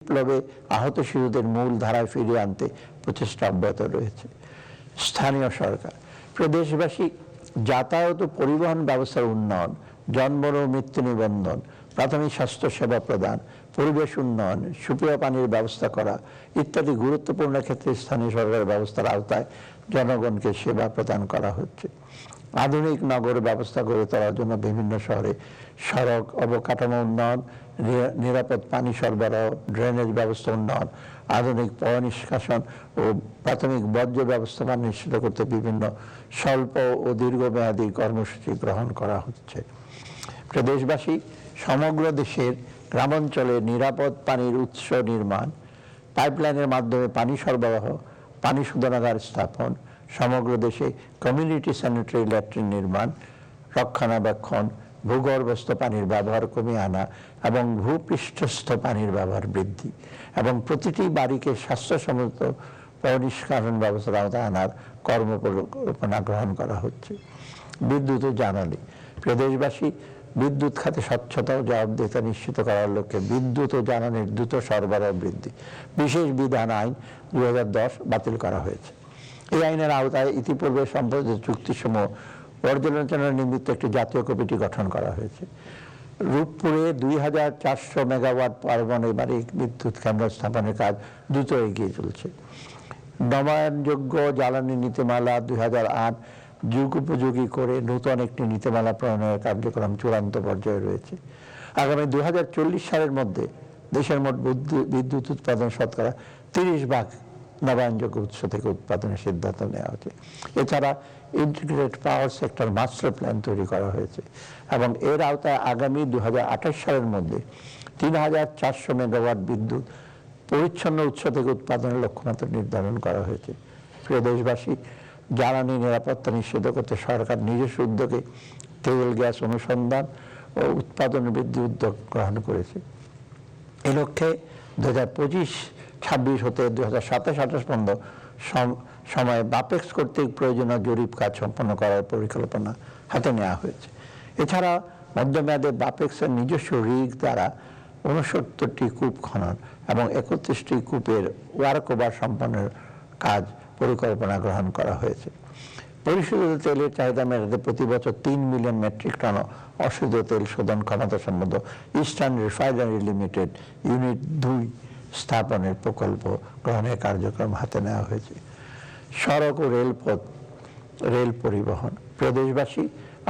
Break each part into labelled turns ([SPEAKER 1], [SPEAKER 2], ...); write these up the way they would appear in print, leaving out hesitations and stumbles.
[SPEAKER 1] বিপ্লবে আহত শিশুদের মূল ধারায় ফিরিয়ে আনতে প্রচেষ্টা অব্যাহত রয়েছে। স্থানীয় সরকার, প্রদেশবাসী যাতায়াত ও পরিবহন ব্যবস্থার উন্নয়ন, জন্ম ও মৃত্যু নিবন্ধন, প্রাথমিক স্বাস্থ্য সেবা প্রদান, পরিবেশ উন্নয়ন, সুপেয় পানির ব্যবস্থা করা ইত্যাদি গুরুত্বপূর্ণ ক্ষেত্রে স্থানীয় সরকারের ব্যবস্থার আওতায় জনগণকে সেবা প্রদান করা হচ্ছে। আধুনিক নগর ব্যবস্থা গড়ে তোলার জন্য বিভিন্ন শহরে সড়ক অবকাঠামো উন্নয়ন, নিরাপদ পানি সরবরাহ, ড্রেনেজ ব্যবস্থা উন্নয়ন, আধুনিক পয় নিষ্কাশন ও প্রাথমিক বর্জ্য ব্যবস্থাপনা নিশ্চিত করতে বিভিন্ন স্বল্প ও দীর্ঘমেয়াদী কর্মসূচি গ্রহণ করা হচ্ছে। প্রদেশবাসী সমগ্র দেশের গ্রামাঞ্চলে নিরাপদ পানির উৎস নির্মাণ, পাইপলাইনের মাধ্যমে পানি সরবরাহ, পানি শোধনাগার স্থাপন, সমগ্র দেশে কমিউনিটি স্যানিটারি ল্যাট্রিন নির্মাণ, রক্ষণাবেক্ষণ, ভূগর্ভস্থ পানির ব্যবহার কমিয়ে আনা এবং ভূপৃষ্ঠস্থ পানির ব্যবহার বৃদ্ধি এবং প্রতিটি বাড়িকে স্বাস্থ্যসম্মত পয়ঃনিষ্কাশন ব্যবস্থার আওতায় আনার কর্মপরিকল্পনা গ্রহণ করা হচ্ছে। বিদ্যুৎ ও জ্বালানি, প্রদেশবাসী বিদ্যুৎ খাতে স্বচ্ছতা ও জবাবদিহিতা নিশ্চিত করার লক্ষ্যে বিদ্যুৎ ও জ্বালানির দ্রুত সরবরাহ বৃদ্ধি বিশেষ বিধান আইন 2010 বাতিল করা হয়েছে। এই আইনের আওতায় ইতিপূর্বে সম্পাদিত চুক্তিসমূহ পর্যালোচনার নিমিত্ত একটি জাতীয় কমিটি গঠন করা হয়েছে। রূপপুরে 2400 মেগাওয়াট পারমাণবিক বিদ্যুৎ কেন্দ্র স্থাপনের কাজ দ্রুত এগিয়ে চলছে। নবায়নযোগ্য জ্বালানি নীতিমালা 2008 যুগোপযোগী করে নতুন একটি নীতিমালা প্রণয়নের কার্যক্রম চূড়ান্ত পর্যায়ে রয়েছে। আগামী 2040 সালের মধ্যে দেশের মোট বিদ্যুৎ উৎপাদন শতকরা 30% নবায়নযোগ্য উৎস থেকে উৎপাদনের সিদ্ধান্ত নেওয়া হয়েছে। এছাড়া integrated power sector master plan তৈরি করা হয়েছে এবং এর আওতায় আগামী 2028 সালের মধ্যে 3400 মেগাওয়াট বিদ্যুৎ পরিচ্ছন্ন উৎস থেকে উৎপাদনের লক্ষ্যমাত্রা নির্ধারণ করা হয়েছে। প্রিয় দেশবাসী, জ্বালানি নিরাপত্তা নিশ্চিত করতে সরকার নিজস্ব উদ্যোগে তেল গ্যাস অনুসন্ধান ও উৎপাদন বৃদ্ধি উদ্যোগ গ্রহণ করেছে। এ লক্ষ্যে 2025-26 হতে 2027-28 পর্যন্ত সময়ে বাপেক্স কর্তৃক প্রয়োজনীয় জরিপ কাজ সম্পন্ন করার পরিকল্পনা হাতে নেওয়া হয়েছে। এছাড়া মধ্যমেয়াদে বাপেক্সের নিজস্ব রিগ দ্বারা 69টি কূপ খনন এবং 31টি কূপের ওয়ার্কওভার সম্পন্নের কাজ পরিকল্পনা গ্রহণ করা হয়েছে। পরিশোধিত তেলের চাহিদা মেটাতে প্রতি বছর 3 মিলিয়ন মেট্রিক টন অশোধিত তেল শোধন ক্ষমতা সম্বন্ধ ইস্টার্ন রিফাইনারি লিমিটেড ইউনিট 2 স্থাপনের প্রকল্প গ্রহণের কার্যক্রম হাতে নেওয়া হয়েছে। সড়ক ও রেলপথ, রেল পরিবহন, প্রদেশবাসী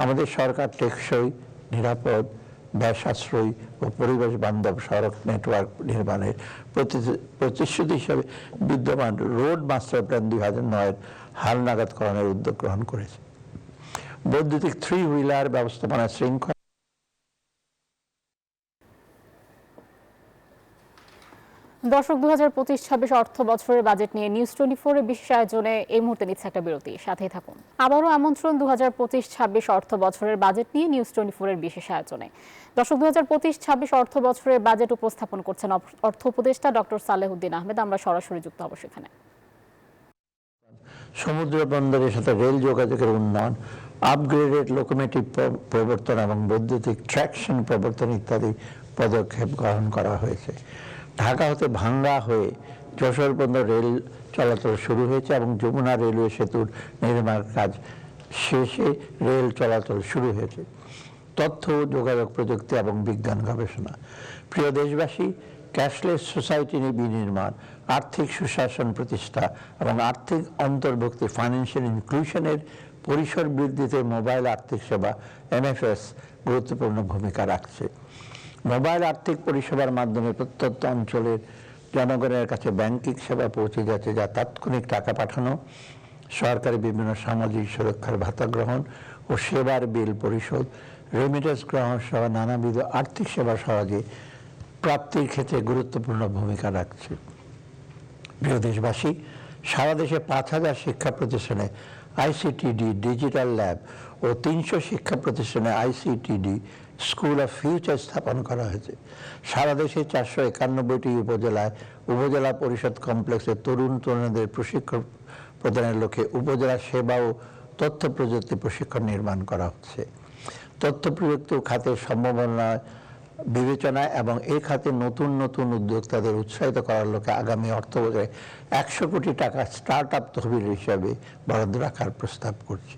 [SPEAKER 1] আমাদের সরকার টেকসই, নিরাপদ, ব্যয় সাশ্রয়ী ও পরিবেশ বান্ধব সড়ক নেটওয়ার্ক নির্মাণের প্রতিশ্রুতি হিসাবে বিদ্যমান রোড মাস্টার প্ল্যান 2009 হালনাগাদকরণের উদ্যোগ গ্রহণ করেছে। বৈদ্যুতিক 3 হুইলার ব্যবস্থাপনা শৃঙ্খলা
[SPEAKER 2] দর্শক, 2025-26 অর্থ বছরের বাজেট নিয়ে নিউজ 24 এর বিশেষ আয়োজনে এই মুহূর্তে নিচ্ছে একটা বিরতি, সাথেই থাকুন। আবারও আমন্ত্রণ 2025-26 অর্থ বছরের বাজেট নিয়ে নিউজ 24 এর বিশেষ আয়োজনে। দর্শক, 2025-26 অর্থ বছরের বাজেট উপস্থাপন করছেন অর্থ উপদেষ্টা ডক্টর সালেহউদ্দিন আহমেদ। আমরা সরাসরি যুক্ত হব সেখানে।
[SPEAKER 1] সমুদ্র বন্দরের সাথে রেল যোগাযোগের উন্নয়ন, আপগ্রেডেড লোকোমোটিভ প্রবর্তন এবং বৈদ্যুতিক ট্র্যাকশন প্রবর্তন ইত্যাদি পদক্ষেপ গ্রহণ করা হয়েছে। ঢাকা হতে ভাঙ্গা হয়ে যশোর পর্যন্ত রেল চলাচল শুরু হয়েছে এবং যমুনা রেলওয়ে সেতুর নির্মাণ কাজ শেষে রেল চলাচল শুরু হয়েছে। তথ্য ও যোগাযোগ প্রযুক্তি এবং বিজ্ঞান গবেষণা। প্রিয় দেশবাসী, ক্যাশলেস সোসাইটি বিনির্মাণ, আর্থিক সুশাসন প্রতিষ্ঠা এবং আর্থিক অন্তর্ভুক্তি ফাইন্যান্সিয়াল ইনক্লুশনের পরিসর বৃদ্ধিতে মোবাইল আর্থিক সেবা MFS গুরুত্বপূর্ণ ভূমিকা রাখছে। মোবাইল আর্থিক পরিষেবার মাধ্যমে প্রত্যন্ত অঞ্চলের জনগণের কাছে ব্যাংকিং সেবা পৌঁছে যাচ্ছে, যা তাৎক্ষণিক টাকা পাঠানো, সরকারি বিভিন্ন সামাজিক সুরক্ষার ভাতা গ্রহণ ও সেবার বিল পরিশোধ, রেমিটেন্স গ্রহণ সহ নানাবিধ আর্থিক সেবা সহজে প্রাপ্তির ক্ষেত্রে গুরুত্বপূর্ণ ভূমিকা রাখছে। প্রিয় দেশবাসী, সারা দেশে 5000 শিক্ষা প্রতিষ্ঠানে ICTD ডিজিটাল ল্যাব ও 300 শিক্ষা প্রতিষ্ঠানে ICTD স্কুল অফ ফিউচার স্থাপন করা হয়েছে। সারা দেশে 491টি উপজেলায় উপজেলা পরিষদ কমপ্লেক্সে তরুণ তরুণীদের প্রশিক্ষণ প্রদানের লক্ষ্যে উপজেলা সেবা ও তথ্য প্রযুক্তি প্রশিক্ষণ নির্মাণ করা হচ্ছে। তথ্য প্রযুক্তি খাতের সম্ভাবনা বিবেচনায় এবং এই খাতে নতুন নতুন উদ্যোক্তাদের উৎসাহিত করার লক্ষ্যে আগামী অর্থবছরে 100 কোটি টাকা স্টার্ট আপ তহবিল হিসাবে বরাদ্দ রাখার প্রস্তাব করছি।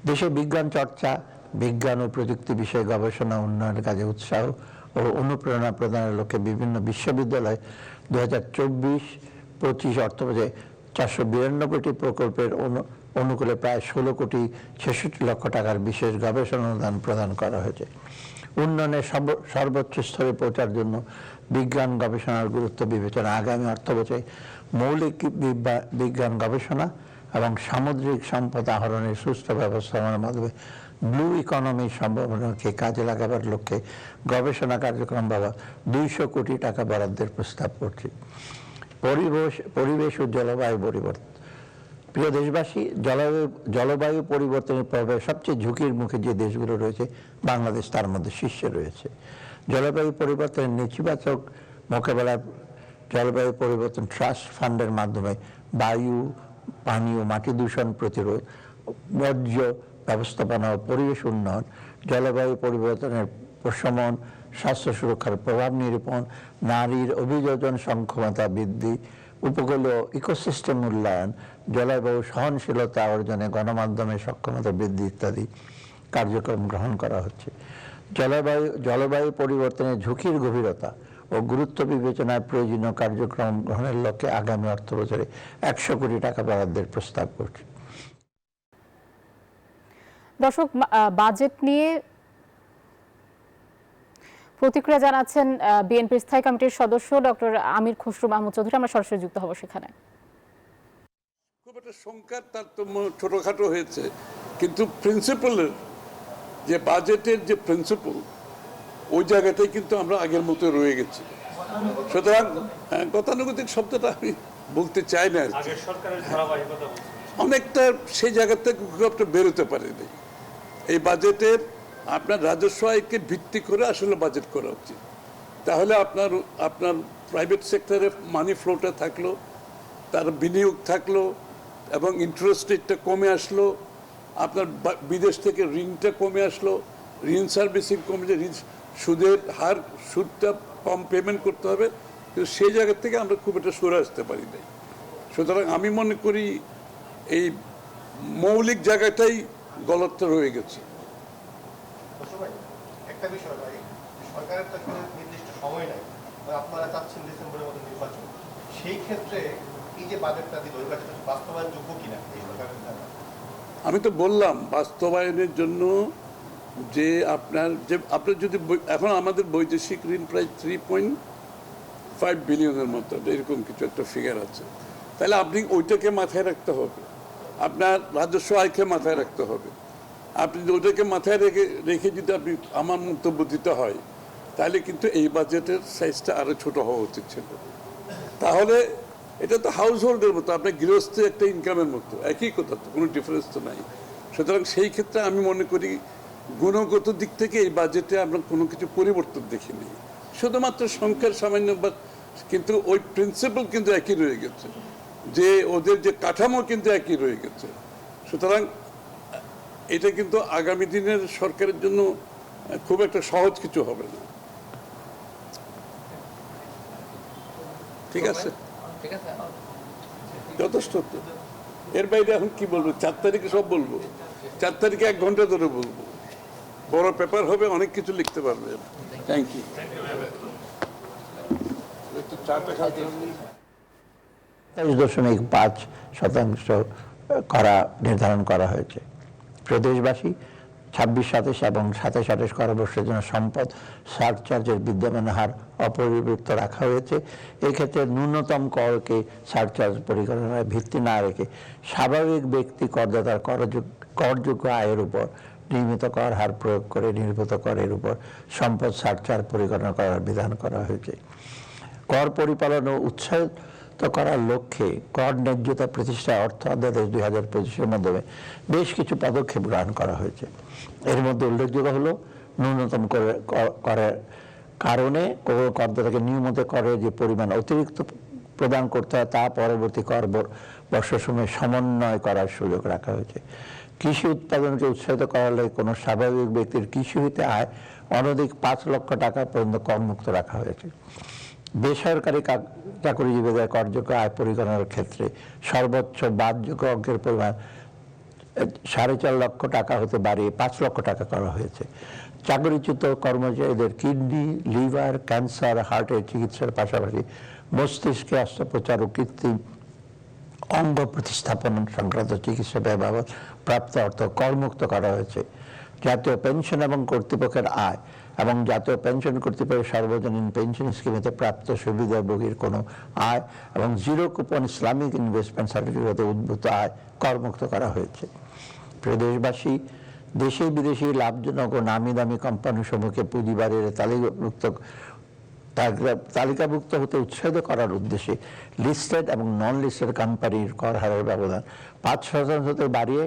[SPEAKER 1] দেশে বিজ্ঞান চর্চা, বিজ্ঞান ও প্রযুক্তি বিষয়ে গবেষণা উন্নয়নের কাজে উৎসাহ ও অনুপ্রেরণা প্রদানের লক্ষ্যে বিভিন্ন বিশ্ববিদ্যালয় 2024-25 অর্থবছরে 492টি প্রকল্পের অনুকূলে প্রায় 16 কোটি 66 লক্ষ টাকার বিশেষ গবেষণা অনুদান প্রদান করা হয়েছে। উন্নয়নের সর্বোচ্চ স্তরে পৌঁছার জন্য বিজ্ঞান গবেষণার গুরুত্ব বিবেচনা আগামী অর্থবছরে মৌলিক বিজ্ঞান গবেষণা এবং সামুদ্রিক সম্পদ আহরণের সুষ্ঠু ব্যবস্থাপনার মাধ্যমে ব্লু ইকোনমির সম্ভাবনাকে কাজে লাগাবার লক্ষ্যে গবেষণা কার্যক্রম বাবদ 200 কোটি টাকা বরাদ্দের প্রস্তাব করছি। পরিবেশ ও জলবায়ু পরিবর্তন। প্রিয় দেশবাসী, জলবায়ু পরিবর্তনের প্রভাবে সবচেয়ে ঝুঁকির মুখে যে দেশগুলো রয়েছে বাংলাদেশ তার মধ্যে শীর্ষে রয়েছে। জলবায়ু পরিবর্তনের নেতিবাচক মোকাবেলায় জলবায়ু পরিবর্তন ট্রাস্ট ফান্ডের মাধ্যমে বায়ু, পানি ও মাটি দূষণ প্রতিরোধ, বর্জ্য ব্যবস্থাপনা ও পরিবেশ উন্নয়ন, জলবায়ু পরিবর্তনের প্রশমন, স্বাস্থ্য সুরক্ষার প্রভাব নিরূপণ, নারীর অভিযোজন সক্ষমতা বৃদ্ধি, উপকূলীয় ইকোসিস্টেম মূল্যায়ন, জলবায়ু সহনশীলতা অর্জনে গণমাধ্যমের সক্ষমতা বৃদ্ধি ইত্যাদি কার্যক্রম গ্রহণ করা হচ্ছে। জলবায়ু পরিবর্তনের ঝুঁকির গভীরতা ও গুরুত্ব বিবেচনায় প্রয়োজনীয় কার্যক্রম গ্রহণের লক্ষ্যে আগামী অর্থবছরে 100 কোটি টাকা বরাদ্দের প্রস্তাব করছি।
[SPEAKER 2] দর্শক, বাজেট নিয়ে প্রতিক্রিয়া জানাচ্ছেন বিএনপির স্থায়ী কমিটির সদস্য ডক্টর আমির খসরু মাহমুদ চৌধুরী। আমরা সরাসরি যুক্ত হব সেখানে।
[SPEAKER 3] খুব একটা সংখ্যার তারতম্য ছোটখাটো হয়েছে, কিন্তু প্রিন্সিপালের যে বাজেটের যে প্রিন্সিপাল ওই জায়গাটাই কিন্তু আমরা আগের মতো রয়ে গেছি। সুতরাং গতানুগতিক শব্দটা আমি বলতে চাই না, অনেকটা সেই জায়গা থেকে খুব একটা বেরোতে পারেনি। এই বাজেটের আপনার রাজস্ব আয়কে ভিত্তি করে আসলে বাজেট করা উচিত। তাহলে আপনার প্রাইভেট সেক্টরে মানি ফ্লোটা থাকলো, তার বিনিয়োগ থাকলো এবং ইন্টারেস্ট রেটটা কমে আসলো, আপনার বিদেশ থেকে ঋণটা কমে আসলো, ঋণ সার্ভিসিং কমে, যে সুদের হার, সুদটা কম পেমেন্ট করতে হবে, কিন্তু সেই জায়গা থেকে আমরা খুব একটা সরে আসতে পারি নাই। সুতরাং আমি মনে করি এই মৌলিক জায়গাটাই গলত রয়ে গেছে।
[SPEAKER 4] একটা বিষয় ভাই, সরকারের তো নির্দিষ্ট সময় নাই, আপনারা চাচ্ছেন ডিসেম্বরের মধ্যে নির্বাচন, সেই ক্ষেত্রে এই যে বাজেটটা দিল ওই বাজেটটা বাস্তবায়নযোগ্য কিনা এই সরকারের দ্বারা?
[SPEAKER 3] আমি তো বললাম বাস্তবায়নের জন্য যে আপনার যদি এখন আমাদের বৈদেশিক ঋণ প্রায় 3.5 বিলিয়নের মতো এরকম কিছু একটা ফিগার আছে, তাহলে আপনি ওইটাকে মাথায় রাখতে হবে, আপনার রাজস্ব আয়কে মাথায় রাখতে হবে। আপনি ওইটাকে মাথায় রেখে যদি আপনি আমার মন্তব্য দিতে হয়, তাহলে কিন্তু এই বাজেটের সাইজটা আরও ছোট হওয়া উচিত ছিল। তাহলে এটা তো হাউস হোল্ডের মতো, আপনার গৃহস্থের একটা ইনকামের মতো, একই কথা, তো কোনো ডিফারেন্স তো নাই। সুতরাং সেই ক্ষেত্রে আমি মনে করি গুণগত দিক থেকে এই বাজেটে আমরা কোনো কিছু পরিবর্তন দেখিনি, শুধুমাত্র সংখ্যার সামান্য, কিন্তু ওই প্রিন্সিপাল কিন্তু একই রয়ে গেছে, যে ওদের যে কাঠামো কিন্তু একই রয়ে গেছে। সুতরাং এটা কিন্তু আগামী দিনের সরকারের জন্য খুব একটা সহজ কিছু হবে না। ঠিক আছে, যথেষ্ট। এর বাইরে এখন কি বলবো? 4 তারিখে সব বলবো, 4 তারিখে 1 ঘন্টা ধরে বলবো, বড় পেপার হবে, অনেক কিছু লিখতে পারবে। Thank you.
[SPEAKER 1] 23.5% করা নির্ধারণ করা হয়েছে। প্রদেশবাসী 26-27 এবং 27-28 কর্মবর্ষের জন্য সম্পদ সারচার্জের বিদ্যমান হার অপরিবর্তিত রাখা হয়েছে। এক্ষেত্রে ন্যূনতম করকে সারচার্জ পরিগণনায় ভিত্তি না রেখে স্বাভাবিক ব্যক্তি করদাতার করযোগ্য আয়ের উপর নির্মিত কর হার প্রয়োগ করে নির্মিত করের উপর সম্পদ সারচার্জ পরিগণনা করার বিধান করা হয়েছে। কর পরিপালন ও উৎসাহিত করার লক্ষ্যে কর ন্যায্যতা প্রতিষ্ঠায় অর্থ অধ্যাদেশ 2025-এর মাধ্যমে বেশ কিছু পদক্ষেপ গ্রহণ করা হয়েছে। এর মধ্যে উল্লেখযোগ্য হলো ন্যূনতম করের কারণে করদাতাকে নিয়মিত করের যে পরিমাণ অতিরিক্ত প্রদান করতে হয় তা পরবর্তী কর বর্ষসমূহে সমন্বয় করার সুযোগ রাখা হয়েছে। কৃষি উৎপাদনকে উৎসাহিত করার লাগে কোনো স্বাভাবিক ব্যক্তির কৃষি হইতে আয় অনধিক 5 লক্ষ টাকা পর্যন্ত করমুক্ত রাখা হয়েছে। বেসরকারি চাকরিজীবীদের করযোগ্য আয় পরিগণনার ক্ষেত্রে সর্বোচ্চ বাদযোগ্য অঙ্কের পরিমাণ 4.5 লক্ষ টাকা হতে বাড়িয়ে 5 লক্ষ টাকা করা হয়েছে। চাকরিচ্যুত কর্মচারীদের কিডনি, লিভার, ক্যান্সার, হার্টের চিকিৎসার পাশাপাশি মস্তিষ্কে অস্ত্রোপচার ও কৃত্রিম অঙ্গ প্রতিস্থাপন সংক্রান্ত চিকিৎসা ব্যয় বাবদ প্রাপ্ত অর্থ করমুক্ত করা হয়েছে। জাতীয় পেনশন এবং কর্তৃপক্ষের আয় এবং জাতীয় পেনশন কর্তৃপক্ষের সার্বজনীন পেনশন স্কিমেতে প্রাপ্ত সুবিধাভোগীর কোনো আয় এবং জিরো কুপন ইসলামিক ইনভেস্টমেন্ট সার্টিফিকেটে উদ্ভূত আয় করমুক্ত করা হয়েছে। প্রদেশবাসী দেশে বিদেশি লাভজনক ও নামি দামি কোম্পানি সমূহকে পুঁজিবাড়ির তালিকাভুক্ত হতে উৎসাহিত করার উদ্দেশ্যে লিস্টেড এবং নন লিস্টেড কোম্পানির কর হারের ব্যবধান 5% হতে বাড়িয়ে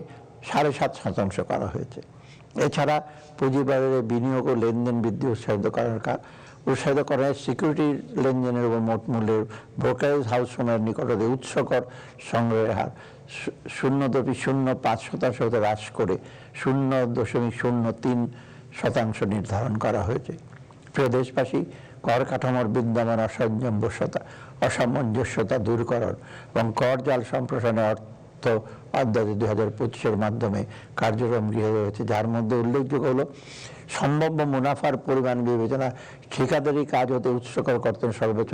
[SPEAKER 1] 7.5% করা হয়েছে। এছাড়া পুঁজিবাজারে বিনিয়োগ ও লেনদেন বৃদ্ধি উৎসাহিত করার সিকিউরিটি লেনদেনের উপর মোট মূল্যের ব্রোকারেজ হাউস সমূহের নিকটে উৎস কর সংগ্রহের হার 0.05% হতে হ্রাস করে 0.03% নির্ধারণ করা হয়েছে। প্রিয় দেশবাসী, কর কাঠামোর বিদ্যমান অসামঞ্জস্যতা দূরকরণ এবং কর জাল সম্প্রসারণের অর্থ অধ্যায় 2025-এর মাধ্যমে কার্যক্রম গৃহীত হয়েছে, যার মধ্যে উল্লেখযোগ্য হলো সম্ভাব্য মুনাফার পরিমাণ বিবেচনা ঠিকাদারি কাজ হতে উৎসকর কর্তন সর্বোচ্চ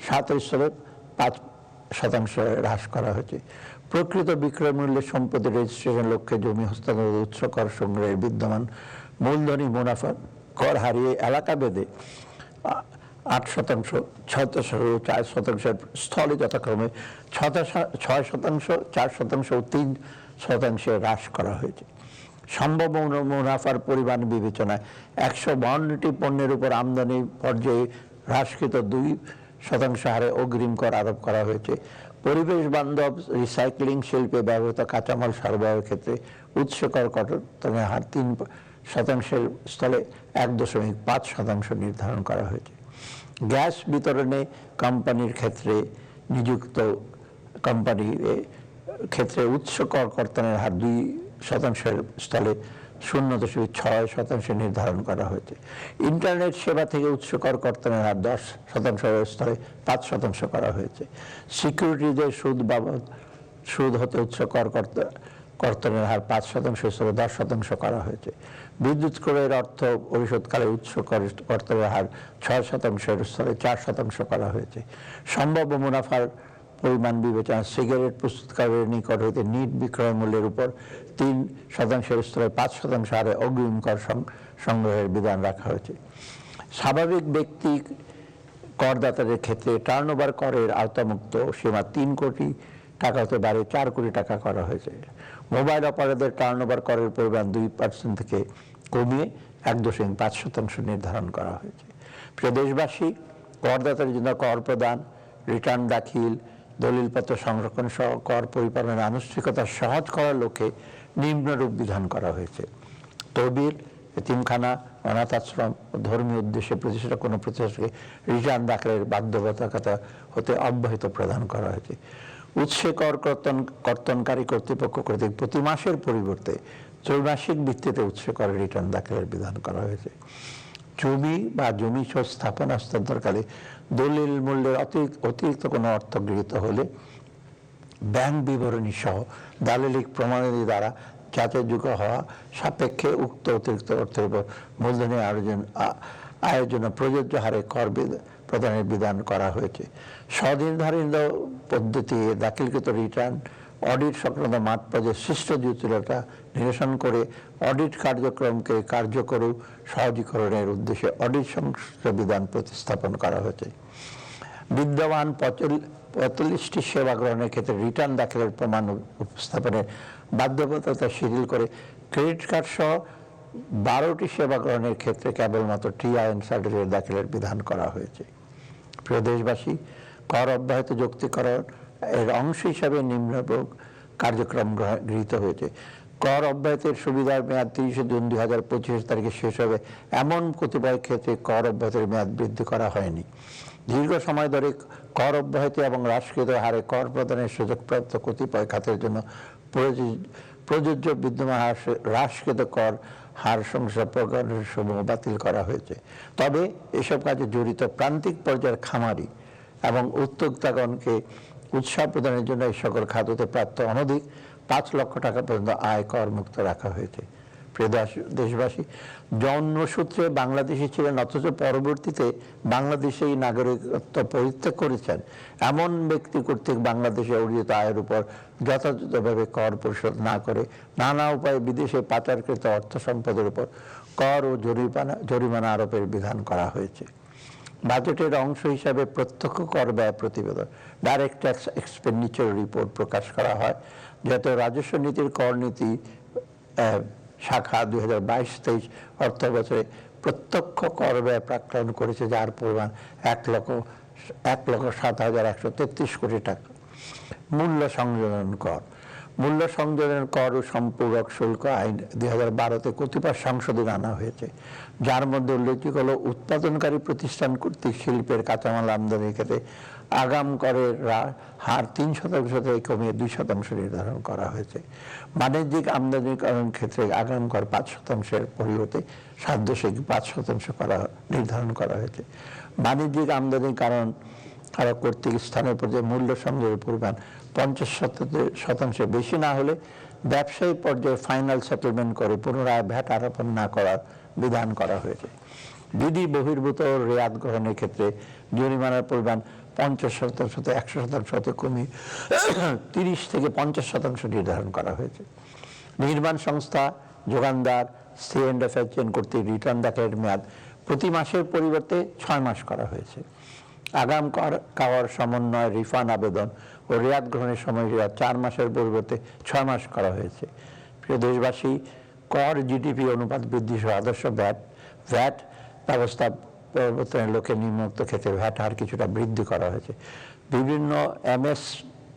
[SPEAKER 1] 7.5% হ্রাস করা হয়েছে। প্রকৃত বিক্রয় মূল্যের সম্পত্তি রেজিস্ট্রেশন লক্ষ্যে জমি হস্তান্তর উৎসকর সংগ্রহের বিদ্যমান মূলধনী মুনাফা কর হারিয়ে এলাকা ভেদে 8%, 6% ও 4% স্থলে যথাক্রমে 6%, 4% ও 3% হ্রাস করা হয়েছে। সম্ভাব্য মুনাফার পরিমাণ বিবেচনায় 152টি পণ্যের উপর আমদানি পর্যায়ে হ্রাসকৃত 2% হারে অগ্রিম কর আরোপ করা হয়েছে। পরিবেশ বান্ধব রিসাইক্লিং শিল্পে ব্যবহৃত কাঁচামাল সরবরাহের ক্ষেত্রে উৎসকর কর্তনের হার 3% স্থলে 1.5% নির্ধারণ করা হয়েছে। গ্যাস বিতরণে কোম্পানির ক্ষেত্রে নিযুক্ত কোম্পানির ক্ষেত্রে উৎসকর কর্তনের হার 2% স্থলে 0.6% নির্ধারণ করা হয়েছে। ইন্টারনেট সেবা থেকে উৎসকর কর্তনের হার 10% স্থলে 5% করা হয়েছে। সিকিউরিটিদের সুদ হতে উৎসকর কর্তনের হার 5% স্থলে 10% করা হয়েছে। বিদ্যুৎ ক্রয়ের অর্থ পরিশোধকালে উৎসকর কর্তনের হার 6% স্থলে 4% করা হয়েছে। সম্ভাব্য মুনাফার পরিমাণ বিবেচনা সিগারেট প্রস্তুতকারীর নিকট হইতে নিট বিক্রয় মূল্যের উপর 3% স্তরে 5% হারে অগ্রিম কর সংগ্রহের বিধান রাখা হয়েছে। স্বাভাবিক ব্যক্তি করদাতাদের ক্ষেত্রে টার্নওভার করের আওতামুক্ত সীমা 3 কোটি টাকা হতে বাড়িয়ে 4 কোটি টাকা করা হয়েছে। মোবাইল অপারেটরদের টার্নওভার করের পরিমাণ 2% থেকে কমিয়ে 1.5% নির্ধারণ করা হয়েছে। প্রিয় দেশবাসী, করদাতাদের জন্য কর প্রদান, রিটার্ন দাখিল, দলিলপত্র সংরক্ষণ সহ কর পরিপালনের আনুষ্ঠানিকতা সহজ করার লক্ষ্যে নিম্নরূপ বিধান করা হয়েছে। তহবিল, এতিমখানা, অনাথ আশ্রম ও ধর্মীয় উদ্দেশ্যে প্রতিষ্ঠা কোনো প্রতিষ্ঠানকে রিটার্ন দাখিলের বাধ্যবাধকতা হতে অব্যাহতি প্রদান করা হয়েছে। উৎসে কর কর্তনকারী কর্তৃপক্ষ কর্তৃক প্রতি মাসের পরিবর্তে ত্রৈমাসিক ভিত্তিতে উৎসে করের রিটার্ন দাখিলের বিধান করা হয়েছে। জমি বা জমি স্থাপনা হস্তান্তরকালে দলিল মূল্যের অতিরিক্ত কোনো অর্থ গৃহীত হলে ব্যাংক বিবরণী সহ দালিলিক প্রমাণাদি দ্বারা যাচাইযোগ্য হওয়া সাপেক্ষে উক্ত অতিরিক্ত অর্থের উপর মূলধনের আয়োজনে প্রযোজ্য হারে কর প্রদানের বিধান করা হয়েছে। স্বনির্ধারিত পদ্ধতি দাখিলকৃত রিটার্ন অডিট সংক্রান্ত মাঠ পর্যায়ে সৃষ্ট জটিলতা নিরসন করে অডিট কার্যক্রমকে কার্যকর সহজীকরণের উদ্দেশ্যে অডিট সংশ্লিষ্ট বিধান প্রতিস্থাপন করা হয়েছে। বিদ্যমান 45টি সেবা গ্রহণের ক্ষেত্রে রিটার্ন দাখিলের প্রমাণ উপস্থাপনের বাধ্যবাধকতা শিথিল করে ক্রেডিট কার্ড সহ 12টি সেবা গ্রহণের ক্ষেত্রে কেবলমাত্র TIN সার্টিফিকেট দাখিলের বিধান করা হয়েছে। প্রিয় দেশবাসী, কর অব্যাহত যৌক্তিকরণ এর অংশ হিসাবে নিম্নরূপ কার্যক্রম গৃহীত হয়েছে। কর অব্যাহতির সুবিধার মেয়াদ 30 জুন 2025 তারিখে শেষ হবে এমন কতিপয় ক্ষেত্রে কর অব্যাহতির মেয়াদ বৃদ্ধি করা হয়নি। দীর্ঘ সময় ধরে কর অব্যাহতি এবং হ্রাসকৃত হারে কর প্রদানের সুযোগপ্রাপ্ত কতিপয় খাতের জন্য প্রযোজ্য বিদ্যমান হ্রাসকৃত কর হার সংস্থা প্রকরণের সমূহ বাতিল করা হয়েছে। তবে এসব কাজে জড়িত প্রান্তিক পর্যায়ের খামারি এবং উদ্যোক্তাগণকে উৎসাহ প্রদানের জন্য এই সকল খাততে প্রাপ্ত অনধিক 5 লক্ষ টাকা পর্যন্ত আয় কর মুক্ত রাখা হয়েছে। প্রিয় দেশবাসী, জন্মসূত্রে বাংলাদেশি ছিলেন অথচ পরবর্তীতে বাংলাদেশেই নাগরিকত্ব পরিত্যাগ করেছেন এমন ব্যক্তি কর্তৃক বাংলাদেশে অর্জিত আয়ের উপর যথাযথভাবে কর পরিশোধ না করে নানা উপায়ে বিদেশে পাচারকৃত অর্থ সম্পদের উপর কর ও জরিমানা আরোপের বিধান করা হয়েছে। বাজেটের অংশ হিসাবে প্রত্যক্ষ কর ব্যয় প্রতিবেদন ডাইরেক্ট ট্যাক্স এক্সপেন্ডিচার রিপোর্ট প্রকাশ করা হয়, যাতে রাজস্ব নীতির কর নীতি শাখা 2022-23 অর্থ বছরে প্রত্যক্ষ কর ব্যয় প্রাক্কলন করেছে, যার পরিমাণ 1,07,133 কোটি টাকা। মূল্য সংযোজন কর, মূল্য সংযোজন কর ও সম্পূরক শুল্ক আইন 2012-তে কতিপয় সংশোধন আনা হয়েছে, যার মধ্যে উল্লেখযোগ্য হল উৎপাদনকারী প্রতিষ্ঠান কর্তৃক শিল্পের কাঁচামাল আমদানির ক্ষেত্রে আগাম করের হার 3% থেকে কমিয়ে 2% নির্ধারণ করা হয়েছে। বাণিজ্যিক আমদানিকরণ ক্ষেত্রে আগাম কর 5%-এর পরিবর্তে 7.5% নির্ধারণ করা হয়েছে। বাণিজ্যিক আমদানিকরণ কারক কর্তৃক স্থানীয় পর্যায়ে মূল্য সংযোগের পরিমাণ 50% বেশি না হলে ব্যবসায়িক পর্যায়ে ফাইনাল সেটেলমেন্ট করে পুনরায় ভ্যাট আরোপণ না করার বিধান করা হয়েছে। বিধি বহির্ভূত রেয়াত গ্রহণের ক্ষেত্রে জরিমানার পরিমাণ 50% থেকে 100% কমিয়ে 30 থেকে 50% নির্ধারণ করা হয়েছে। নির্মাণ সংস্থা, যোগানদার, C&F কর্তৃক রিটার্ন দাখিলের মেয়াদ প্রতি মাসের পরিবর্তে 6 মাস করা হয়েছে। আগাম কর সমন্বয়, রিফান্ড আবেদন ও রেয়াত গ্রহণের সময়সীমা 4 মাসের পরিবর্তে 6 মাস করা হয়েছে। প্রিয় দেশবাসী, কর জিডিপি অনুপাত বৃদ্ধি সহ আদর্শ ভ্যাট ব্যবস্থা প্রবর্তনের লক্ষ্যে নিম্নোক্ত ক্ষেত্রে ভ্যাট হার কিছুটা বৃদ্ধি করা হয়েছে। বিভিন্ন MS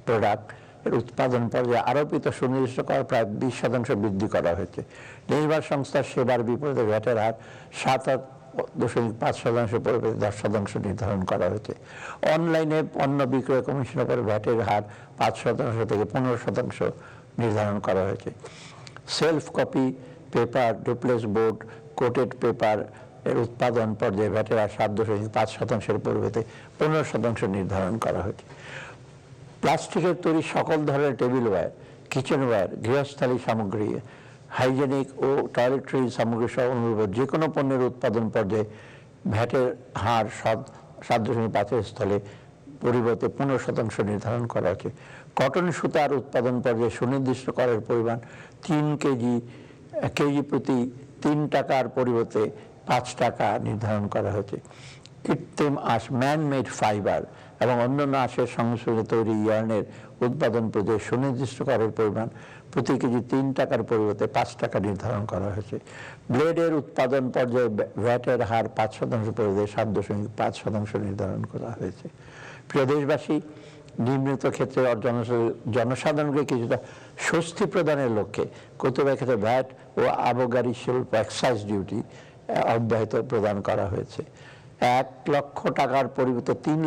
[SPEAKER 1] প্রোডাক্ট এর উৎপাদন পর্যায়ে আরোপিত সুনির্দিষ্ট কর প্রায় 20% বৃদ্ধি করা হয়েছে। নির্মাণ সংস্থার সেবার বিপরীতে ভ্যাটের হার 7.5% পরিবর্তে 10% নির্ধারণ করা হয়েছে। অনলাইনে পণ্য বিক্রয় কমিশনের উপর ভ্যাটের হার 5% থেকে 15% নির্ধারণ করা হয়েছে। Self copy paper, duplex board, coated paper এর উৎপাদন পর্যায়ে ভ্যাটের হার 7.5% পরিবর্তে 15% নির্ধারণ করা হয়েছে। প্লাস্টিকের তৈরি সকল ধরনের টেবিল ওয়্যার, কিচেনওয়্যার, গৃহস্থালী সামগ্রী, হাইজেনিক ও টয়লেট্রি সামগ্রী সহ অনুরূপ যে কোনো পণ্যের উৎপাদন পর্যায়ে ভ্যাটের হার 7.5 স্থলে পরিবর্তে 15% নির্ধারণ করা হয়েছে। কটন সুতার উৎপাদন পর্যায়ে সুনির্দিষ্ট করের পরিমাণ 3 কেজি প্রতি 3 টাকার পরিবর্তে 5 টাকা নির্ধারণ করা হয়েছে। কৃত্রিম আঁশ, ম্যান মেড ফাইবার এবং অন্যান্য আঁশের সংমিশ্রণে তৈরি ইয়ার্নের উৎপাদন পর্যায়ে সুনির্দিষ্ট করের পরিমাণ প্রতি কেজি 3 টাকার পরিবর্তে 5 টাকা নির্ধারণ করা হয়েছে। ব্লেডের উৎপাদন পর্যায়ে ভ্যাটের হার 5% পরিবর্তে 7.5% নির্ধারণ করা হয়েছে। প্রিয় দেশবাসী, নিম্নিত ক্ষেত্রে জনসাধারণকে কিছুটা স্বস্তি প্রদানের লক্ষ্যে কতিপয় ক্ষেত্রে ভ্যাট ও আবগারি শুল্ক, এক্সাইজ ডিউটি অব্যাহত প্রদান করা হয়েছে। 1 লক্ষ টাকার পরিবর্তে 3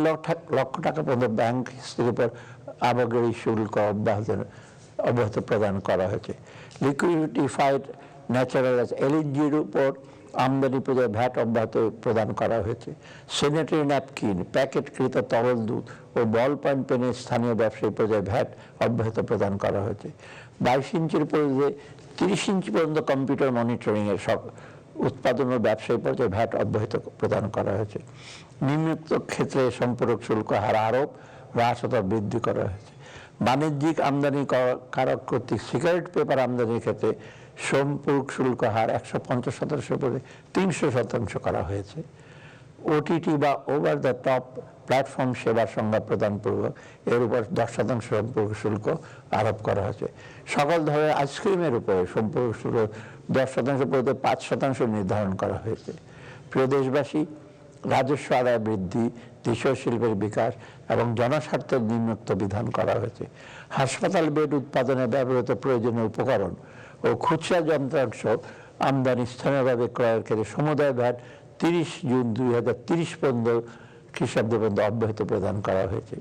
[SPEAKER 1] লক্ষ টাকা পর্যন্ত ব্যাংক কিস্তির উপর আবগারি শুল্ক অব্যাহত প্রদান করা হয়েছে। লিকুইডিফাইড ন্যাচারাল গ্যাস LNGর উপর আমদানি পর্যায়ে ভ্যাট অব্যাহত প্রদান করা হয়েছে। স্যানিটারি ন্যাপকিন, প্যাকেটকৃত তরল দুধ ও বল পয়েন্ট পেনের স্থানীয় ব্যবসায়ী পর্যায়ে ভ্যাট অব্যাহত প্রদান করা হয়েছে। 22 ইঞ্চির পর্যায়ে 30 ইঞ্চি পর্যন্ত কম্পিউটার মনিটরিংয়ের সব উৎপাদন ও ব্যবসায়ী পর্যায়ে ভ্যাট অব্যাহত প্রদান করা হয়েছে। নিম্নোক্ত ক্ষেত্রে সম্পূরক শুল্ক হার আরোপ, হ্রাস অথবা বৃদ্ধি করা হয়েছে। বাণিজ্যিক আমদানি কারক কর্তৃক সিগারেট পেপার আমদানির ক্ষেত্রে সম্পূরক শুল্ক হার 150% পরে 300% করা হয়েছে। OTT বা ওভার দ্য টপ প্ল্যাটফর্ম সেবার সংজ্ঞা প্রদানপূর্বক এর উপর 10% সম্পূরক শুল্ক আরোপ করা হয়েছে। সকল ধরনের আইসক্রিমের উপরে সম্পূরক শুল্ক 10% পরিবর্তে 5% নির্ধারণ করা হয়েছে। প্রিয় দেশবাসী, রাজস্ব আদায় বৃদ্ধি, দেশীয় শিল্পের বিকাশ এবং জনস্বার্থের নিম্নোক্ত বিধান করা হয়েছে। হাসপাতাল বেড উৎপাদনে ব্যবহৃত প্রয়োজনীয় উপকরণ ও খুচরা যন্ত্রাংশ আমদানি স্থানীয়ভাবে ক্রয়ের ক্ষেত্রে সমুদায় ভ্যাট 30 জুন 2030 পর্যন্ত খ্রিস্টাব্দ পর্যন্ত অব্যাহত প্রদান করা হয়েছে।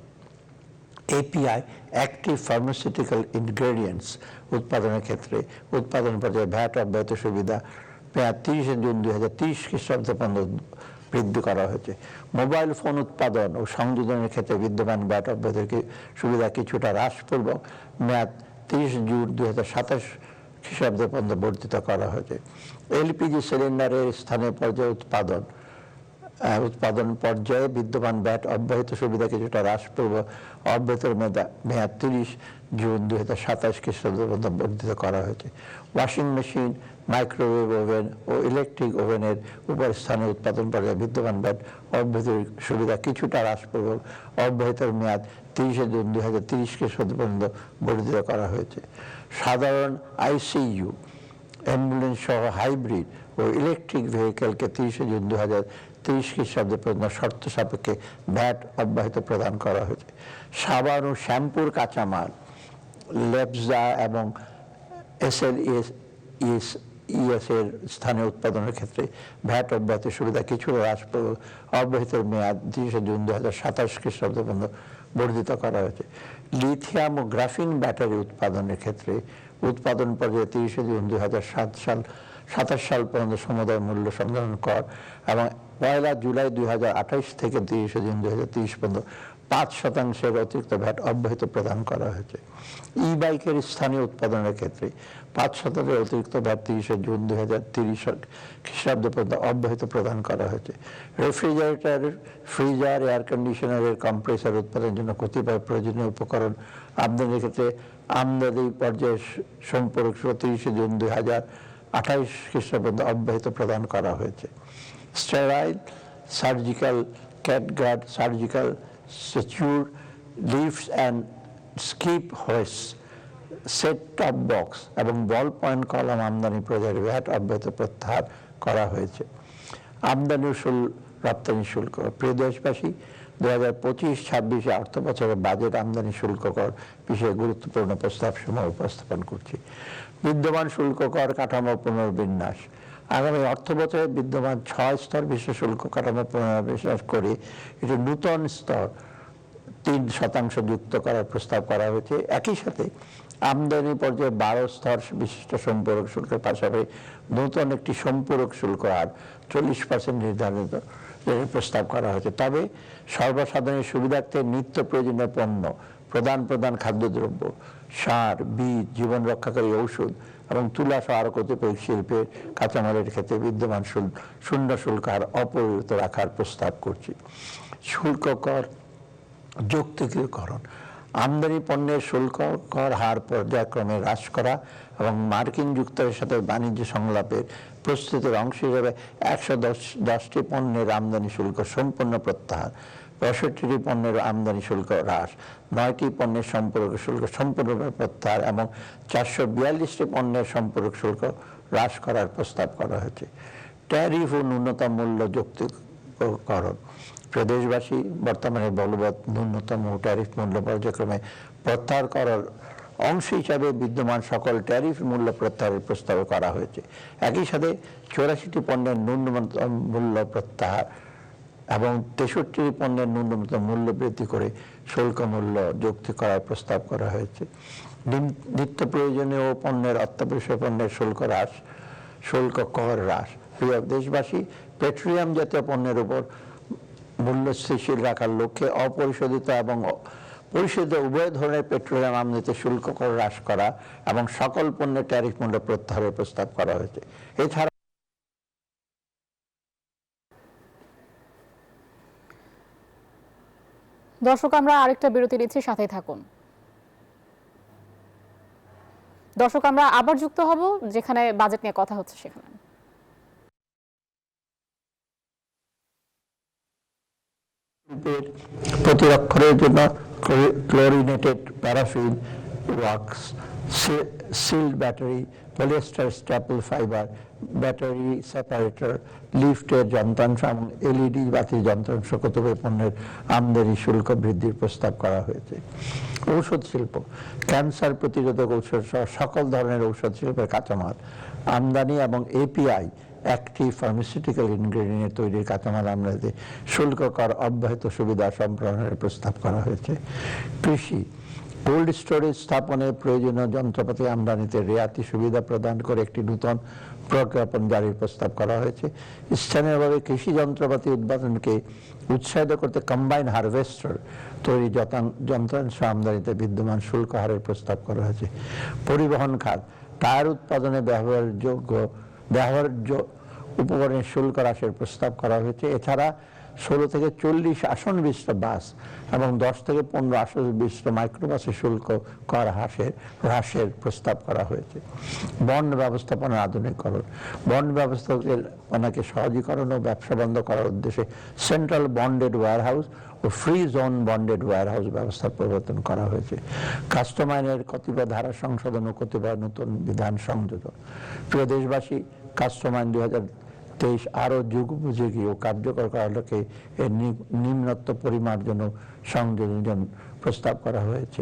[SPEAKER 1] এপিআই অ্যাক্টিভ ফার্মাসিউটিক্যাল ইনগ্রেডিয়েন্টস উৎপাদনের ক্ষেত্রে উৎপাদন পর্যায়ে ভ্যাট অব্যাহত সুবিধা মেয়াদ 30 জুন 2030 খ্রিস্টাব্দ পর্যন্ত বৃদ্ধি করা হয়েছে। মোবাইল ফোন উৎপাদন ও সংযোজনের ক্ষেত্রে বিদ্যমান ভ্যাট অব্যাহত সুবিধা কিছুটা হ্রাসপূর্বক মেয়াদ 30 জুন 2027 খ্রিস্টাব্দ পর্যন্ত বর্ধিত করা হয়েছে। এলপিজি সিলিন্ডারের স্থানীয় পর্যায়ে উৎপাদন পর্যায়ে বিদ্যমান ভ্যাট অব্যাহত সুবিধা কিছুটা হ্রাসপূর্বক অব্যাহত মেয়াদ 30 জুন 2027 খ্রিস্টাব্দ পর্যন্ত বর্ধিত করা হয়েছে। ওয়াশিং মেশিন, মাইক্রোওয়েভ ওভেন ও ইলেকট্রিক ওভেনের উপর স্থানীয় উৎপাদন পর্যায়ে বিদ্যমান ভ্যাট অব্যাহত সুবিধা কিছুটা হ্রাসপূর্বক অব্যাহত মেয়াদ 30 জুন 2030 খ্রিস্টাব্দ পর্যন্ত বর্ধিত করা হয়েছে। সাধারণ আইসিইউ, অ্যাম্বুলেন্স সহ হাইব্রিড ও ইলেকট্রিক ভেহিকেলকে 30 জুন 2030 খ্রিস্টাব্দ পর্যন্ত শর্ত সাপেক্ষে ভ্যাট অব্যাহত প্রদান করা হয়েছে। সাবান ও শ্যাম্পুর কাঁচামাল, লেপজা এবং এসএলইএস এর স্থানীয় উৎপাদনের ক্ষেত্রে ভ্যাট অব্যাহত সুবিধা কিছুটা হ্রাসপূর্বক অব্যাহত মেয়াদ 30 জুন 2027 খ্রিস্টাব্দ পর্যন্ত বর্ধিত করা হয়েছে। লিথিয়াম ও গ্রাফিন ব্যাটারি উৎপাদনের ক্ষেত্রে উৎপাদন পর্যায়ে 30 জুন 2027 সাল পর্যন্ত সমুদায় মূল্য সংযোজন কর এবং 1 জুলাই 2028 থেকে 30 জুন 2030 পর্যন্ত 5% অতিরিক্ত ভ্যাট অব্যাহত প্রদান করা হয়েছে। ই বাইকের স্থানীয় উৎপাদনের ক্ষেত্রে 5% অতিরিক্ত ভ্যাট 30 জুন 2030 খ্রিস্টাব্দ পর্যন্ত অব্যাহত প্রদান করা হয়েছে। রেফ্রিজারেটর, ফ্রিজার, এয়ার কন্ডিশনারের কম্প্রেসার উৎপাদনের জন্য কতিপয় প্রয়োজনীয় উপকরণ আমদানির ক্ষেত্রে আমদানি পর্যায়ে সম্পর্ক 30 জুন 2028 খ্রিস্টাব্দ পর্যন্ত অব্যাহত প্রদান করা হয়েছে। Sterile, surgical catgut, surgical suit, lifts and skip হোয়েস, সেট টপ বক্স এবং বল পয়েন্ট কলাম আমদানি পর্যায়ে ভ্যাট অব্যাহত প্রত্যাহার করা হয়েছে। আমদানি রপ্তানি শুল্ক। প্রিয় দেশবাসী, 2025-26 অর্থ বছরের বাজেট আমদানি শুল্ক কর বিষয়ে গুরুত্বপূর্ণ প্রস্তাব সমূহ উপস্থাপন করছি। বিদ্যমান শুল্ক কর কাঠামো পুনর্বিন্যাস। আগামী অর্থ বছরে বিদ্যমান 6 স্তর বিশিষ্ট শুল্ক কাঠামো পুনর্বিন্যাস করে এটি নূতন স্তর 3% যুক্ত করার প্রস্তাব করা হয়েছে। একই সাথে আমদানি পর্যায়ে 12 স্তর বিশিষ্ট সম্পূরক শুল্কের পাশাপাশি নতুন একটি সম্পূরক শুল্ক আর 40% নির্ধারিত প্রস্তাব করা হয়েছে। তবে সর্বসাধারণের সুবিধার্থে নিত্য প্রয়োজনীয় পণ্য, প্রধান খাদ্যদ্রব্য, সার, বীজ, জীবন রক্ষাকারী ঔষধ এবং তুলা সহ আরো কতিপয় শিল্পের কাঁচামালের ক্ষেত্রে বিদ্যমান শূন্য শুল্ক হার অপরিবর্তিত রাখার প্রস্তাব করছি। শুল্ক কর যৌক্তিকীকরণ। আমদানি পণ্যের শুল্ক কর হার পর্যায়ক্রমে হ্রাস করা এবং মার্কিন যুক্তরাষ্ট্রের সাথে বাণিজ্য সংলাপের প্রস্তুতির অংশ হিসেবে 110টি পণ্যের আমদানি শুল্ক সম্পূর্ণ প্রত্যাহার, 65টি পণ্যের আমদানি শুল্ক হ্রাস, 9টি পণ্যের সম্পর্ক শুল্ক সম্পূর্ণভাবে প্রত্যাহার এবং 442টি পণ্যের সম্পর্ক শুল্ক হ্রাস করার প্রস্তাব করা হয়েছে। ট্যারিফ ও ন্যূনতম মূল্য যৌক্তিকরণ। প্রদেশবাসী, বর্তমানে বলবৎ ন্যূনতম ট্যারিফ মূল্য পর্যায়ক্রমে প্রত্যাহার করার অংশ হিসাবে বিদ্যমান সকল ট্যারিফ মূল্য প্রত্যাহারের প্রস্তাব করা হয়েছে। একই সাথে 84টি পণ্যের ন্যূনতম মূল্য প্রত্যাহার এবং 63টি পণ্যের ন্যূনতম মূল্য বৃদ্ধি করে শুল্ক মূল্য যুক্তি করার প্রস্তাব করা হয়েছে। নিত্য প্রয়োজনীয় পণ্যের অত্যাবশ্যক পণ্যের শুল্ক হ্রাস, শুল্ক কর হ্রাস। প্রিয় দেশবাসী, পেট্রোলিয়াম জাতীয় পণ্যের উপর মূল্য স্থিতিশীল রাখার লক্ষ্যে অপরিশোধিত এবং পরিশোধিত উভয় ধরনের পেট্রোলিয়াম আমদানিতে শুল্ক কর হ্রাস করা এবং সকল পণ্যের ট্যারিফ মূল্য প্রত্যাহারের প্রস্তাব করা হয়েছে। এছাড়া
[SPEAKER 2] দর্শক, আমরা আরেকটা বিরতি নিচ্ছি, সাথেই থাকুন। দর্শক, আমরা আবার যুক্ত হব যেখানে বাজেট নিয়ে কথা হচ্ছে সেখানে।
[SPEAKER 1] প্রতিরক্ষণের জন্য chlorinated paraffin wax, sealed battery, polyester staple fibre, battery separator, লিফটের যন্ত্রাংশ এবং এলইডি বাতির যন্ত্রাংশ কতিপয় পণ্যের আমদানি শুল্ক বৃদ্ধির প্রস্তাব করা হয়েছে। ঔষধ শিল্প। ক্যান্সার প্রতিরোধক ঔষধ সহ সকল ধরনের ঔষধ শিল্পের কাঁচামাল আমদানি এবং এপিআই অ্যাক্টিভ ফার্মাসিউটিক্যাল ইনগ্রেডিয়েন্ট তৈরির কাঁচামাল আমদানিতে শুল্ক কর অব্যাহত সুবিধা সম্প্রসারণের প্রস্তাব করা হয়েছে। কৃষি, কোল্ড স্টোরেজ স্থাপনে প্রয়োজনীয় যন্ত্রপাতি আমদানিতে রিয়াতি সুবিধা প্রদান করে একটি নতুন প্রজ্ঞাপন জারির প্রস্তাব করা হয়েছে। স্থানীয়ভাবে কৃষি যন্ত্রপাতি উৎপাদনকে উৎসাহিত করতে কম্বাইন হারভেস্টার তৈরি যন্ত্রাংশ আমদানিতে বিদ্যমান শুল্ক হারের প্রস্তাব করা হয়েছে। পরিবহন খাত, টায়ার উৎপাদনে ব্যবহার্য উপকরণের শুল্ক হ্রাসের প্রস্তাব করা হয়েছে। এছাড়া 16 থেকে 40 আসন বিশিষ্ট বাস এবং 10 থেকে 15 আসন বিশিষ্ট মাইক্রোবাসের শুল্ক কর হ্রাসের প্রস্তাব করা হয়েছে। বন্ড ব্যবস্থাপনার আধুনিকরণ, বন্ড ব্যবস্থাপনাকে সহজীকরণ ও ব্যবসা বন্ধ করার উদ্দেশ্যে সেন্ট্রাল বন্ডেড ওয়্যারহাউস ও ফ্রি জোন বন্ডেড ওয়্যারহাউস ব্যবস্থার প্রবর্তন করা হয়েছে। কাস্টম আইনের কতিপয় ধারা সংশোধন ও কতিপয় নতুন বিধান সংযোজন। প্রিয় দেশবাসী, কাস্টম আইন 2023 আরও যুগোপযোগী ও কার্যকর করার লক্ষ্যে এর নিম্নত্ব পরিমার্জন ও সংযোজন প্রস্তাব করা হয়েছে,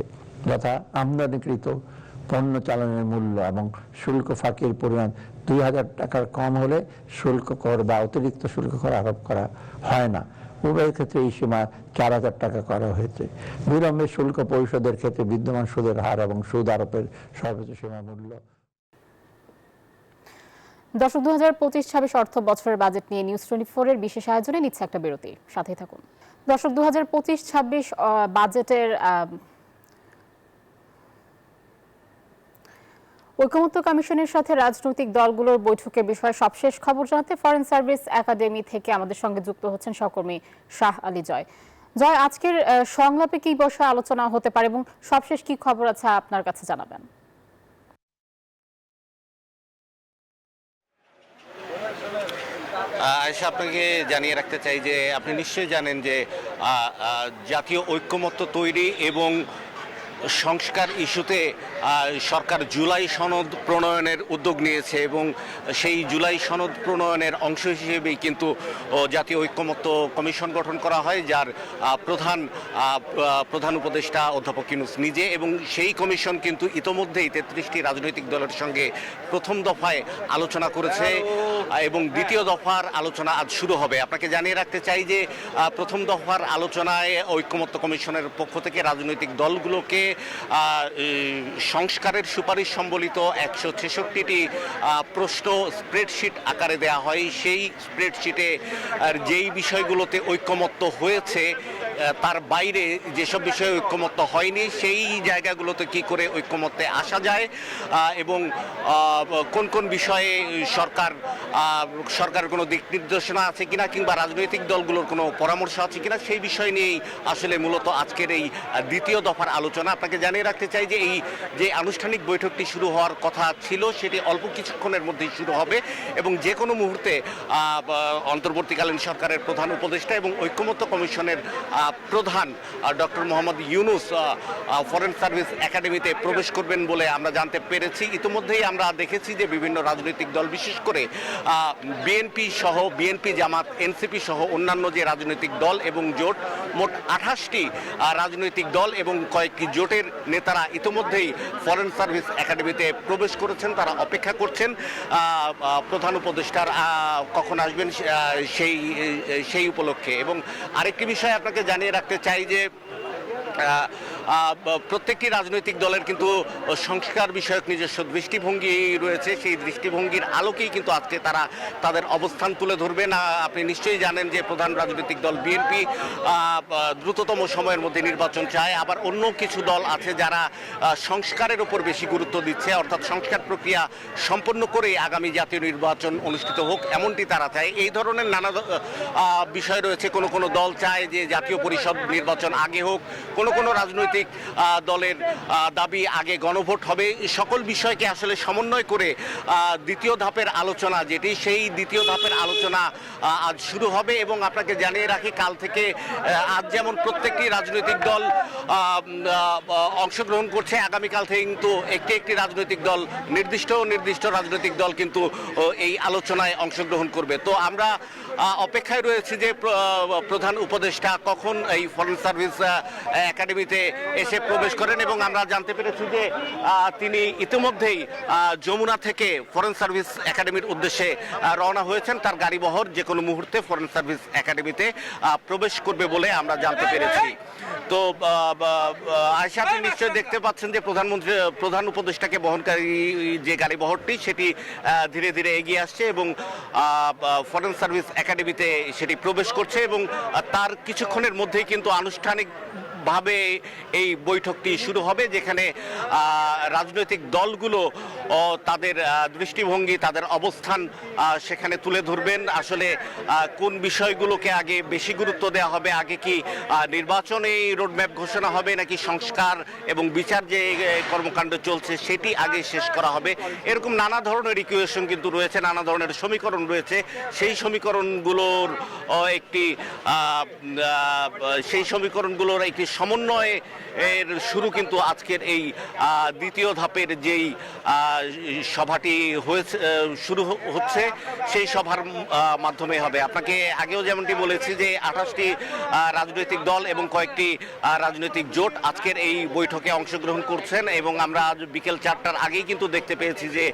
[SPEAKER 1] যথা আমদানিকৃত পণ্য চালানের মূল্য এবং শুল্ক ফাঁকির পরিমাণ 2000 টাকার কম হলে শুল্ক কর বা অতিরিক্ত শুল্ক কর আরোপ করা হয় না। উভয় ক্ষেত্রে এই সীমা 4000 টাকা করা হয়েছে। বিলম্বে শুল্ক পরিশোধের ক্ষেত্রে বিদ্যমান সুদের হার এবং সুদ আরোপের সর্বোচ্চ সীমা মূল্য।
[SPEAKER 2] দর্শক, 2025-26 অর্থ বছরের বাজেট নিয়ে নিউজ 24 এর বিশেষ আয়োজনে নিচ্ছে একটা বিরতি, সাথেই থাকুন। দর্শক, 2025-26 বাজেটের ঐকমত্য কমিশনের সাথে রাজনৈতিক দলগুলোর বৈঠকের বিষয়ে সবশেষ খবর জানাতে ফরেন সার্ভিস একাডেমি থেকে আমাদের সঙ্গে যুক্ত হচ্ছেন সহকর্মী শাহ আলী জয়। জয়, আজকের সংলাপে কি বিষয়ে আলোচনা হতে পারে এবং সবশেষ কি খবর আছে আপনার কাছে জানাবেন?
[SPEAKER 5] আয়েশা, আপনাকে জানিয়ে রাখতে চাই যে আপনি নিশ্চয়ই জানেন যে জাতীয় ঐক্যমত্য তৈরি এবং সংস্কার ইস্যুতে সরকার জুলাই সনদ প্রণয়নের উদ্যোগ নিয়েছে এবং সেই জুলাই সনদ প্রণয়নের অংশ হিসেবেই কিন্তু জাতীয় ঐক্যমত্য কমিশন গঠন করা হয়, যার প্রধান উপদেষ্টা অধ্যাপক ইউনূস নিজে। এবং সেই কমিশন কিন্তু ইতোমধ্যেই 33টি রাজনৈতিক দলের সঙ্গে প্রথম দফায় আলোচনা করেছে এবং দ্বিতীয় দফার আলোচনা আজ শুরু হবে। আপনাকে জানিয়ে রাখতে চাই যে প্রথম দফার আলোচনায় ঐক্যমত্য কমিশনের পক্ষ থেকে রাজনৈতিক দলগুলোকে সংস্কারের সুপারিশ সম্বলিত 166টি প্রশ্ন স্প্রেডশিট আকারে দেয়া হয়। সেই স্প্রেডশিটে যেই বিষয়গুলোতে ঐক্যমত্য হয়েছে তার বাইরে যেসব বিষয়ে ঐক্যমত্য হয়নি সেই জায়গাগুলোতে কি করে ঐক্যমত্যে আসা যায় এবং কোন কোন বিষয়ে সরকারের কোনো দিক নির্দেশনা আছে কিনা কিংবা রাজনৈতিক দলগুলোর কোনো পরামর্শ আছে কিনা সেই বিষয় নিয়েই আসলে মূলত আজকের এই দ্বিতীয় দফার আলোচনা। আপনাকে জানিয়ে রাখতে চাই যে এই যে আনুষ্ঠানিক বৈঠকটি শুরু হওয়ার কথা ছিল সেটি অল্প কিছুক্ষণের মধ্যেই শুরু হবে এবং যে কোনো মুহূর্তে অন্তর্বর্তীকালীন সরকারের প্রধান উপদেষ্টা এবং ঐক্যমত্য কমিশনের প্রধান doctor Mohammad Yunus foreign service একাডেমিতে প্রবেশ করবেন বলে আমরা জানতে পেরেছি। ইতিমধ্যেই আমরা দেখেছি যে বিভিন্ন রাজনৈতিক দল, বিশেষ করে বিএনপি, জামাত, এনসিপি সহ অন্যান্য যে রাজনৈতিক দল এবং জোট, মোট 28টি রাজনৈতিক দল এবং কয়েকটি জোটের নেতারা ইতিমধ্যেই ফরেন সার্ভিস একাডেমিতে প্রবেশ করেছেন। তারা অপেক্ষা করছেন প্রধান উপদেষ্টার কখন আসবেন সেই উপলক্ষে। এবং আরেকটি বিষয় আপনাকে জানিয়ে রাখতে চাই যে প্রত্যেকটি রাজনৈতিক দলের কিন্তু সংস্কার বিষয়ক নিজস্ব দৃষ্টিভঙ্গি রয়েছে। সেই দৃষ্টিভঙ্গির আলোকেই কিন্তু আজকে তারা তাদের অবস্থান তুলে ধরবেন। আপনি নিশ্চয়ই জানেন যে প্রধান রাজনৈতিক দল বিএনপি দ্রুততম সময়ের মধ্যে নির্বাচন চায়, আবার অন্য কিছু দল আছে যারা সংস্কারের উপর বেশি গুরুত্ব দিচ্ছে, অর্থাৎ সংস্কার প্রক্রিয়া সম্পন্ন করে আগামী জাতীয় নির্বাচন অনুষ্ঠিত হোক এমনটি তারা চায়। এই ধরনের নানা বিষয় রয়েছে। কোনো দল চায় যে জাতীয় পরিষদ নির্বাচন আগে হোক, কোনো রাজনৈতিক দলের দাবি আগে গণভোট হবে। সকল বিষয়কে আসলে সমন্বয় করে দ্বিতীয় ধাপের আলোচনা, যেটি সেই দ্বিতীয় ধাপের আলোচনা আজ শুরু হবে। এবং আপনাকে জানিয়ে রাখি, কাল থেকে আজ যেমন প্রত্যেকটি রাজনৈতিক দল অংশগ্রহণ করছে, আগামীকাল থেকে কিন্তু একটি রাজনৈতিক দল, নির্দিষ্ট রাজনৈতিক দল কিন্তু এই আলোচনায় অংশগ্রহণ করবে। তো আমরা অপেক্ষায় রয়েছি যে প্রধান উপদেষ্টা কখন এই ফরেন সার্ভিস একাডেমিতে এসে প্রবেশ করেন এবং আমরা জানতে পেরেছি যে তিনি ইতিমধ্যেই যমুনা থেকে ফরেন সার্ভিস একাডেমির উদ্দেশ্যে রওনা হয়েছেন। তার গাড়িবহর যে কোনো মুহূর্তে ফরেন সার্ভিস একাডেমিতে প্রবেশ করবে বলে আমরা জানতে পেরেছি। তো আয়শা, আপনি নিশ্চয়ই দেখতে পাচ্ছেন যে প্রধান উপদেষ্টাকে বহনকারী যে গাড়িবহরটি সেটি ধীরে ধীরে এগিয়ে আসছে এবং ফরেন সার্ভিস একাডেমিতে সেটি প্রবেশ করছে এবং তার কিছুক্ষণের মধ্যেই কিন্তু আনুষ্ঠানিকভাবে এই বৈঠকটি শুরু হবে, যেখানে রাজনৈতিক দলগুলো তাদের দৃষ্টিভঙ্গি, তাদের অবস্থান সেখানে তুলে ধরবেন। আসলে কোন বিষয়গুলোকে আগে বেশি গুরুত্ব দেওয়া হবে, আগে কি নির্বাচনে রোডম্যাপ ঘোষণা হবে নাকি সংস্কার এবং বিচার যে কর্মকাণ্ড চলছে সেটি আগে শেষ করা হবে, এরকম নানা ধরনের ইকুয়েশন কিন্তু রয়েছে, নানা ধরনের সমীকরণ রয়েছে। সেই সমীকরণগুলোর একটি সমন্বয়ের শুরু কিন্তু আজকের এই দ্বিতীয় ধাপের যেই সভাটি শুরু হচ্ছে সেই সভার মাধ্যমে হবে। আপনাকে আগেও যেমনটি বলেছি যে 28টি রাজনৈতিক দল এবং কয়েকটি রাজনৈতিক জোট আজকের এই বৈঠকে অংশগ্রহণ করছেন এবং আমরা আজ বিকেল 4টার আগেই কিন্তু দেখতে পেয়েছি যে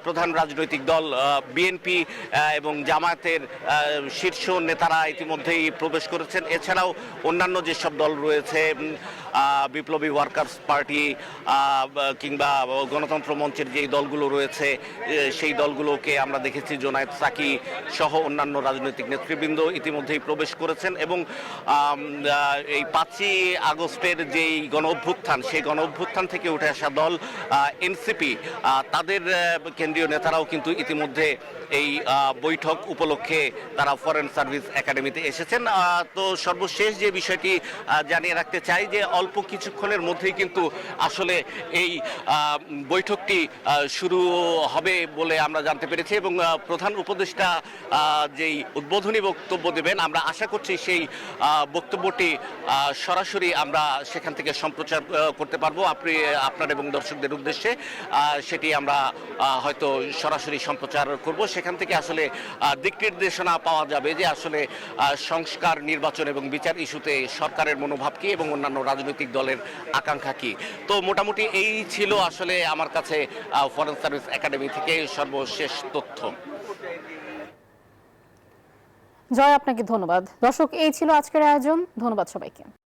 [SPEAKER 5] প্রধান রাজনৈতিক দল বিএনপি এবং জামায়াতের শীর্ষ নেতারা ইতিমধ্যেই প্রবেশ করেছেন। এছাড়াও অন্যান্য যেসব দল রয়েছে, বিপ্লবী ওয়ার্কার্স পার্টি কিংবা গণতন্ত্র মঞ্চের যেই দলগুলো রয়েছে সেই দলগুলোকে আমরা দেখেছি জোনায়েদ সাকি সহ অন্যান্য রাজনৈতিক নেতৃবৃন্দ ইতিমধ্যেই প্রবেশ করেছেন এবং এই 5ই আগস্টের যেই গণঅভ্যুত্থান সেই গণঅভ্যুত্থান থেকে উঠে আসা দল এনসিপি তাদের কেন্দ্রীয় নেতারাও কিন্তু ইতিমধ্যে এই বৈঠক উপলক্ষে তারা ফরেন সার্ভিস একাডেমিতে এসেছেন। তো সর্বশেষ যে বিষয়টি জানিয়ে রাখতে চাই যে অল্প কিছুক্ষণের মধ্যেই কিন্তু আসলে এই বৈঠকটি শুরু হবে বলে আমরা জানতে পেরেছি এবং প্রধান উপদেষ্টা যেই উদ্বোধনী বক্তব্য দেবেন আমরা আশা করছি সেই বক্তব্যটি সরাসরি আমরা সেখান থেকে সম্প্রচার করতে পারবো আপনার এবং দর্শকদের উদ্দেশ্যে। সেটি আমরা হয়তো সরাসরি সম্প্রচার করব। সেখান থেকে আসলে দিক নির্দেশনা পাওয়া যাবে যে আসলে সংস্কার, নির্বাচন এবং বিচার ইস্যুতে সরকারের মনোভাব কি এবং অন্যান্য রাজনৈতিক দলের আকাঙ্ক্ষা কি। তো মোটামুটি এই ছিল আসলে আমার কাছে ফরেন সার্ভিস একাডেমি থেকে সর্বশেষ তথ্য।
[SPEAKER 2] জয়, আপনাকে ধন্যবাদ। দর্শক, এই ছিল আজকের আয়োজন। ধন্যবাদ সবাইকে।